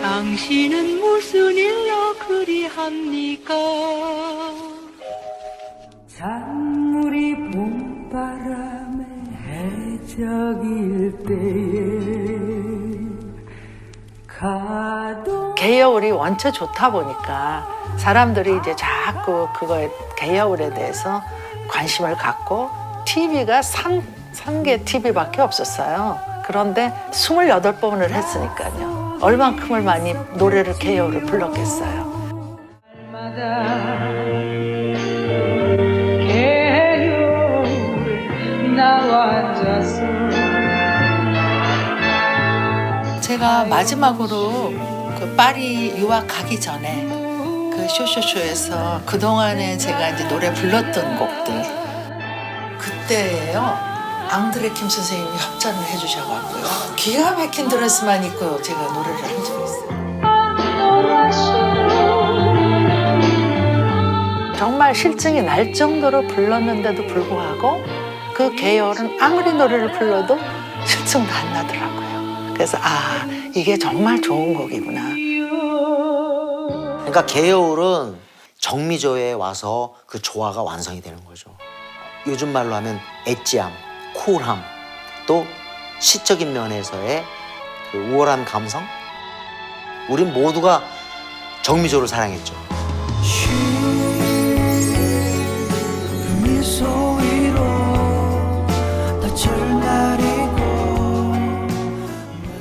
당신은 무슨 일로 그리합니까? 잔물이 봄바람에 해적일 때에 가도 개여울이 원체 좋다 보니까 사람들이 이제 자꾸 그거에 개여울에 대해서 관심을 갖고 TV가 3개 TV밖에 없었어요. 그런데 28번을 했으니까요. 얼만큼을 많이 노래를 개여울을 불렀겠어요. 개요를 나와 앉아서 제가 마지막으로 그 파리 유학 가기 전에 그 쇼쇼쇼에서 그동안에 제가 이제 노래 불렀던 곡들 그때예요. 앙드레 킴 선생님이 협찬을 해주셔가지고요. 기가 막힌 드레스만 입고 제가 노래를 한 적이 있어요. 정말 실증이 날 정도로 불렀는데도 불구하고 그 계열은 아무리 노래를 불러도 실증도 안 나더라고요. 그래서 아, 이게 정말 좋은 곡이구나. 그러니까 개여울은 정미조에 와서 그 조화가 완성이 되는 거죠. 요즘 말로 하면 엣지함, 쿨함, 또 시적인 면에서의 그 우월한 감성. 우린 모두가 정미조를 사랑했죠.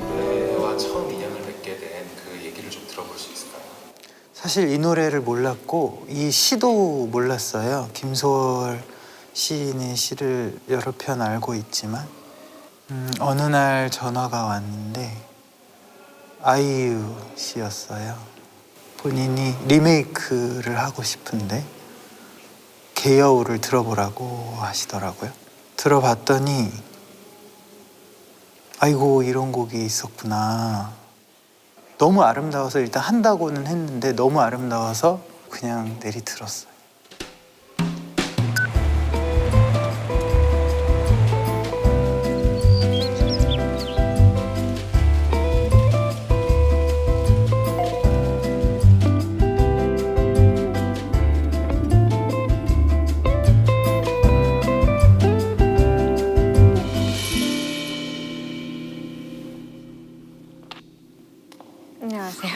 노래와 처음 인연을 맺게 된 그 얘기를 좀 들어볼 수 있을까요? 사실 이 노래를 몰랐고 이 시도 몰랐어요. 김소월 시인의 시를 여러 편 알고 있지만 어느 날 전화가 왔는데 아이유 씨였어요. 본인이 리메이크를 하고 싶은데 개여울을 들어보라고 하시더라고요. 들어봤더니 아이고 이런 곡이 있었구나. 너무 아름다워서 일단 한다고는 했는데 너무 아름다워서 그냥 내리 들었어요. 안녕하세요.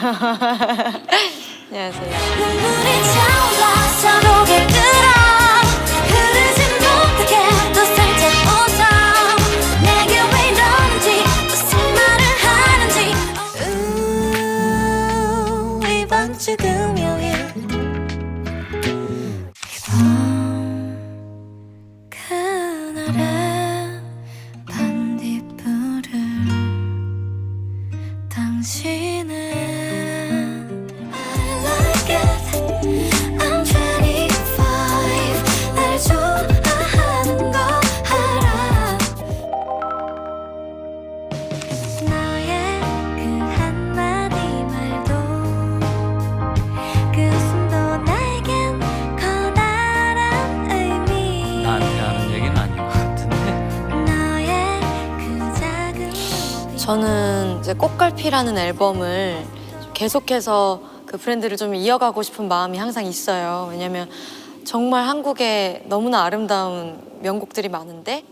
안녕하세요. 눈물이 차올라 서로를 끌어 흐르지 못하게 또 살짝 웃어 내게 왜 이러는지 무슨 말을 하는지 이번 주 금요일 이번 그날의 반딧불을 당신은 I like it I'm 25 날 좋아하는 거 알아 너의 그 한마디 말도 그 웃음도 나에겐 커다란 의미 나한테 하는 얘기는 아닌 것 같은데. 너의 그 작은 저는 이제 꽃갈피라는 앨범을 계속해서 그 브랜드를 좀 이어가고 싶은 마음이 항상 있어요. 왜냐면 정말 한국에 너무나 아름다운 명곡들이 많은데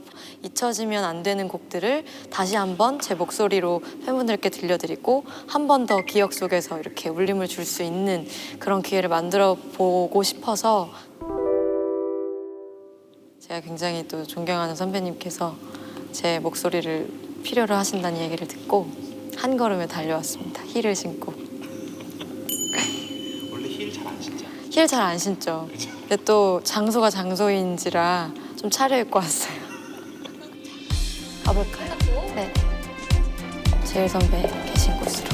잊혀지면 안 되는 곡들을 다시 한번 제 목소리로 팬분들께 들려드리고 한 번 더 기억 속에서 이렇게 울림을 줄 수 있는 그런 기회를 만들어 보고 싶어서 제가 굉장히 또 존경하는 선배님께서 제 목소리를 필요로 하신다는 얘기를 듣고 한 걸음에 달려왔습니다. 힐을 신고. 원래 힐 잘 안 신죠? 힐 잘 안 신죠. 근데 또 장소가 장소인지라 좀 차려입고 왔어요. 가볼까요? 네. 제일 선배 계신 곳으로.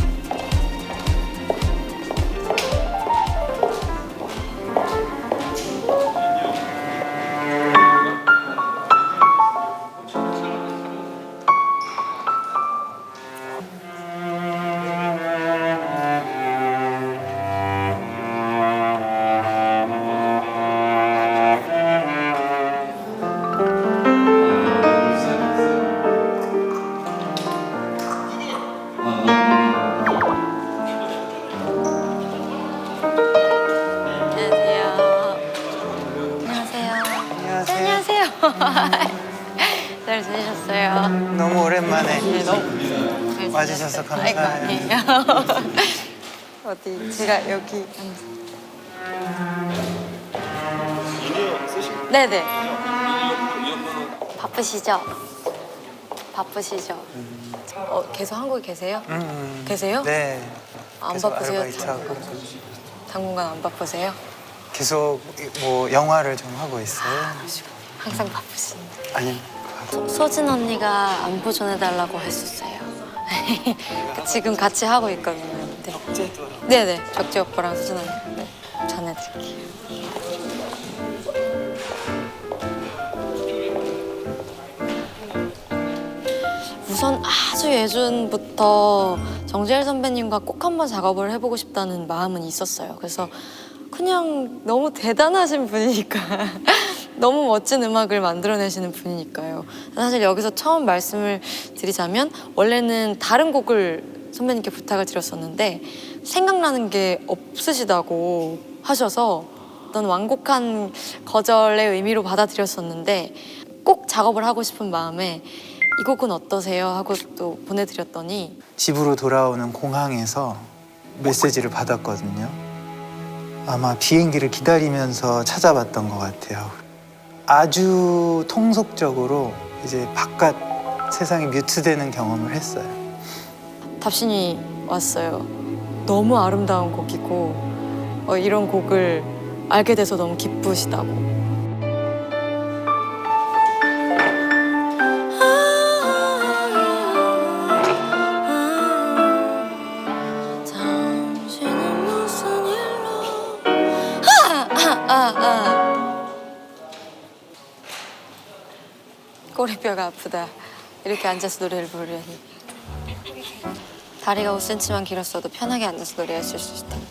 와주셔서 아이고, 감사해요. 아니에요. 어디 제가 여기 네네. 바쁘시죠? 바쁘시죠? 계속 한국에 계세요? 계세요? 네. 안 계속 바쁘세요? 아르바이트하고 당분간 안 바쁘세요? 계속 뭐 영화를 좀 하고 있어요. 항상 바쁘신데. 아니 소진 언니가 안부 전해달라고 했었어요. 지금 같이 하고 있거든요. 네. 네네. 적재 오빠랑 소진 언니 네. 전해드릴게요. 우선 아주 예전부터 정재일 선배님과 꼭 한번 작업을 해보고 싶다는 마음은 있었어요. 그래서 그냥 너무 대단하신 분이니까 너무 멋진 음악을 만들어내시는 분이니까요. 사실 여기서 처음 말씀을 드리자면 원래는 다른 곡을 선배님께 부탁을 드렸었는데 생각나는 게 없으시다고 하셔서 어떤 완곡한 거절의 의미로 받아들였었는데 꼭 작업을 하고 싶은 마음에 이 곡은 어떠세요? 하고 또 보내드렸더니 집으로 돌아오는 공항에서 메시지를 받았거든요. 아마 비행기를 기다리면서 찾아봤던 것 같아요. 아주 통속적으로 이제 바깥 세상이 뮤트되는 경험을 했어요. 답신이 왔어요. 너무 아름다운 곡이고 이런 곡을 알게 돼서 너무 기쁘시다고. 꼬리뼈가 아프다. 이렇게 앉아서 노래를 부르려니. 다리가 5cm만 길었어도 편하게 앉아서 노래했을 수 있을 텐데.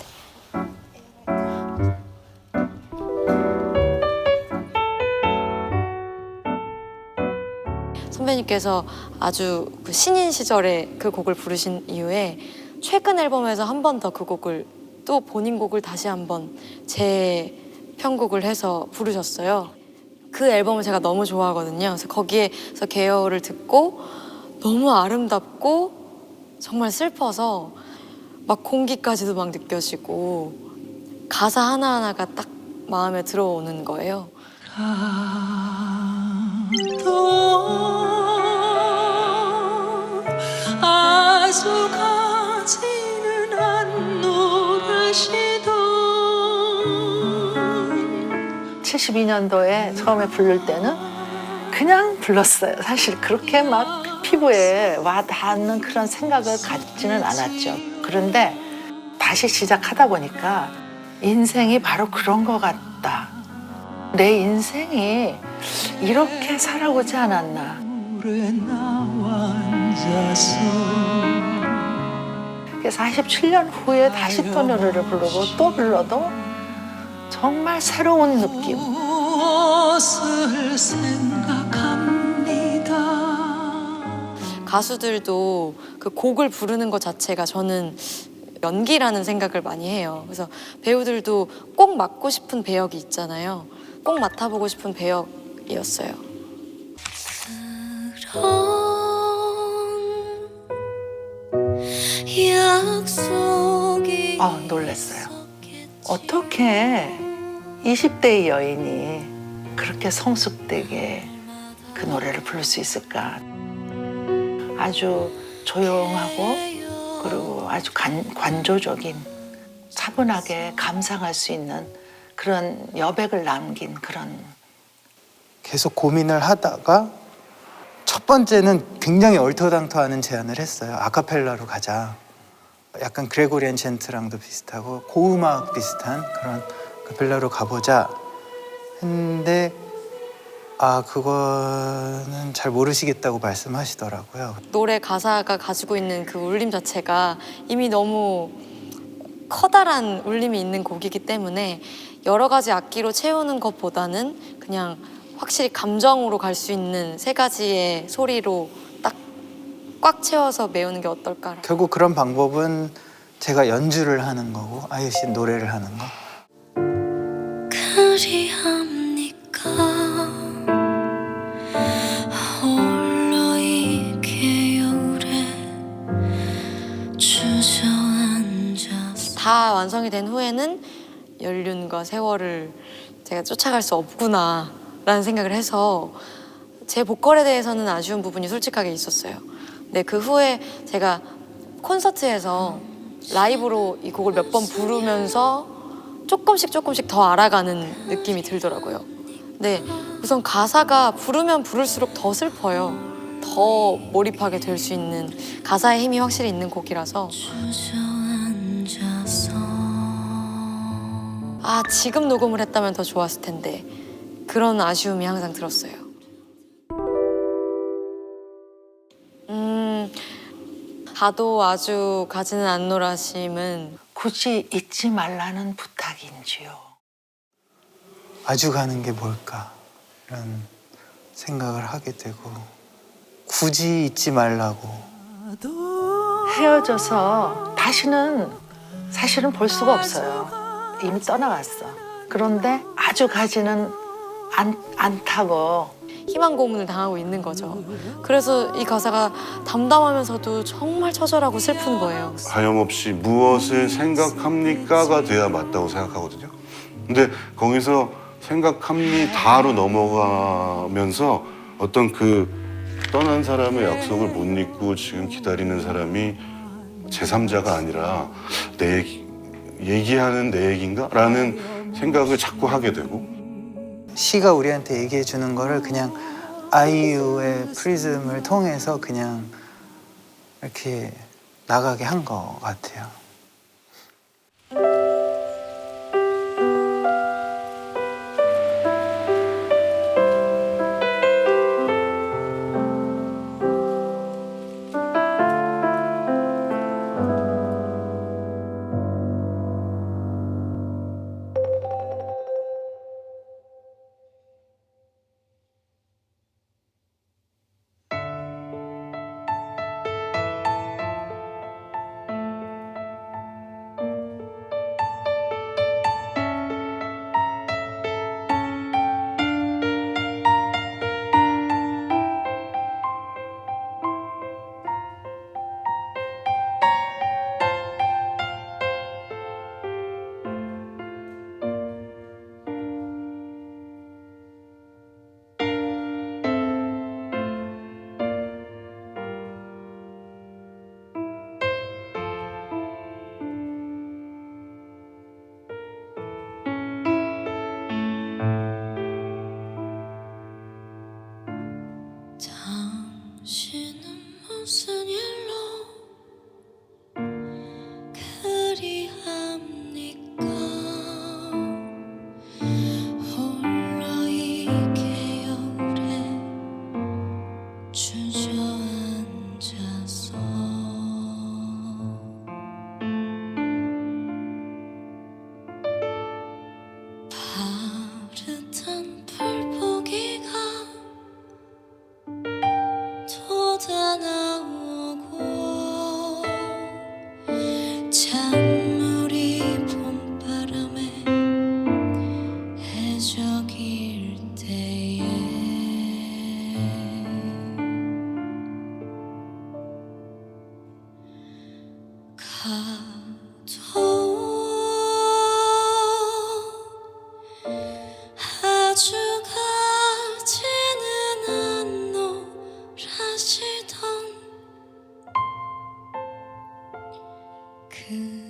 선배님께서 아주 그 신인 시절에 그 곡을 부르신 이후에 최근 앨범에서 한 번 더 그 곡을 또 본인 곡을 다시 한번 재편곡을 해서 부르셨어요. 그 앨범을 제가 너무 좋아하거든요. 그래서 거기에서 계열을 듣고 너무 아름답고 정말 슬퍼서 막 공기까지도 막 느껴지고 가사 하나하나가 딱 마음에 들어오는 거예요. 아주 가지는 않노라시던 72년도에 처음에 부를 때는 그냥 불렀어요. 사실 그렇게 막 피부에 와 닿는 그런 생각을 갖지는 않았죠. 그런데 다시 시작하다 보니까 인생이 바로 그런 것 같다. 내 인생이 이렇게 살아오지 않았나. 그래서 47년 후에 다시 또 노래를 부르고 또 불러도 정말 새로운 느낌. 무엇을 생각합니다. 가수들도 그 곡을 부르는 것 자체가 저는 연기라는 생각을 많이 해요. 그래서 배우들도 꼭 맡고 싶은 배역이 있잖아요. 꼭 맡아보고 싶은 배역이었어요. 약속이 놀랐어요. 어떻게 20대의 여인이 그렇게 성숙되게 그 노래를 부를 수 있을까? 아주 조용하고 그리고 아주 관조적인 차분하게 감상할 수 있는 그런 여백을 남긴 그런. 계속 고민을 하다가 첫 번째는 굉장히 얼토당토하는 제안을 했어요. 아카펠라로 가자. 약간 그레고리안 젠트랑도 비슷하고 고음악 비슷한 그런 아카펠라로 가보자 했는데 그거는 잘 모르시겠다고 말씀하시더라고요. 노래 가사가 가지고 있는 그 울림 자체가 이미 너무 커다란 울림이 있는 곡이기 때문에 여러 가지 악기로 채우는 것보다는 그냥 확실히 감정으로 갈 수 있는 세 가지의 소리로 딱 꽉 채워서 메우는 게 어떨까. 결국 그런 방법은 제가 연주를 하는 거고 아유 씨 노래를 하는 거. 그리합니까 홀로 이 겨울에 다 완성이 된 후에는 연륜과 세월을 제가 쫓아갈 수 없구나라는 생각을 해서 제 보컬에 대해서는 아쉬운 부분이 솔직하게 있었어요. 근데 그 후에 제가 콘서트에서 라이브로 이 곡을 몇 번 부르면서 조금씩 더 알아가는 느낌이 들더라고요. 근데 우선 가사가 부르면 부를수록 더 슬퍼요. 더 몰입하게 될 수 있는 가사의 힘이 확실히 있는 곡이라서 아 지금 녹음을 했다면 더 좋았을 텐데 그런 아쉬움이 항상 들었어요. 가도 아주 가지는 않노라심은 굳이 잊지 말라는 부탁인지요. 아주 가는 게 뭘까 이런 생각을 하게 되고 굳이 잊지 말라고. 헤어져서 다시는 사실은 볼 수가 없어요. 이미 떠나갔어. 그런데 아주 가지는 않다고. 희망 고문을 당하고 있는 거죠. 그래서 이 가사가 담담하면서도 정말 처절하고 슬픈 거예요. 하염없이 무엇을 생각합니까가 돼야 맞다고 생각하거든요. 근데 거기서 생각합니다로 넘어가면서 어떤 그 떠난 사람의 약속을 못 잊고 지금 기다리는 사람이 제3자가 아니라 내 얘기하는 내 얘기인가? 라는 생각을 자꾸 하게 되고 시가 우리한테 얘기해 주는 거를 그냥 아이유의 프리즘을 통해서 그냥 이렇게 나가게 한 것 같아요. 당신은 무슨 일로 그리합니까 홀로 이 겨울에 주저앉아서 파릇한 풀포기가 쏟아나오고 찬물이 봄바람에 해적일 때에 가도 아주 가지는 않노라시던 그런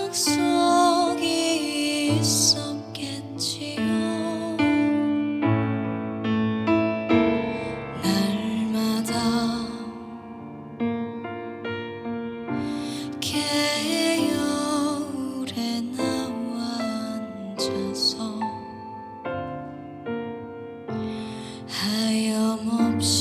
약속이 있었겠지요. 날마다 겨울에 나와 앉아서 하염없이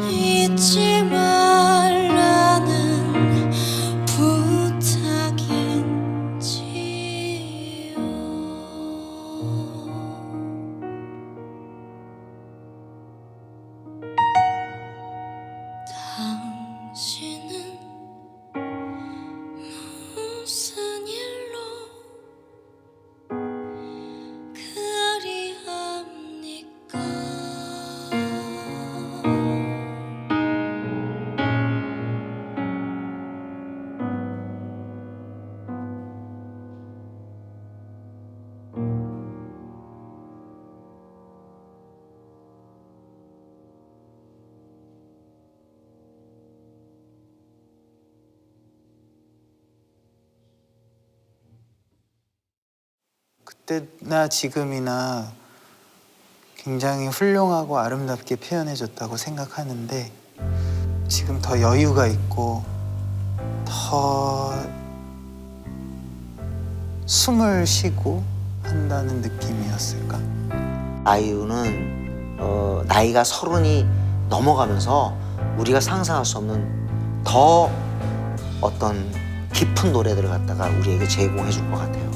잊지 말라는 부탁인지요. 당신은 무슨 일로 그리합니까? 그때나 지금이나 굉장히 훌륭하고 아름답게 표현해줬다고 생각하는데 지금 더 여유가 있고 더 숨을 쉬고 한다는 느낌이었을까? 아이유는 나이가 30이 넘어가면서 우리가 상상할 수 없는 더 어떤 깊은 노래들을 갖다가 우리에게 제공해 줄 것 같아요.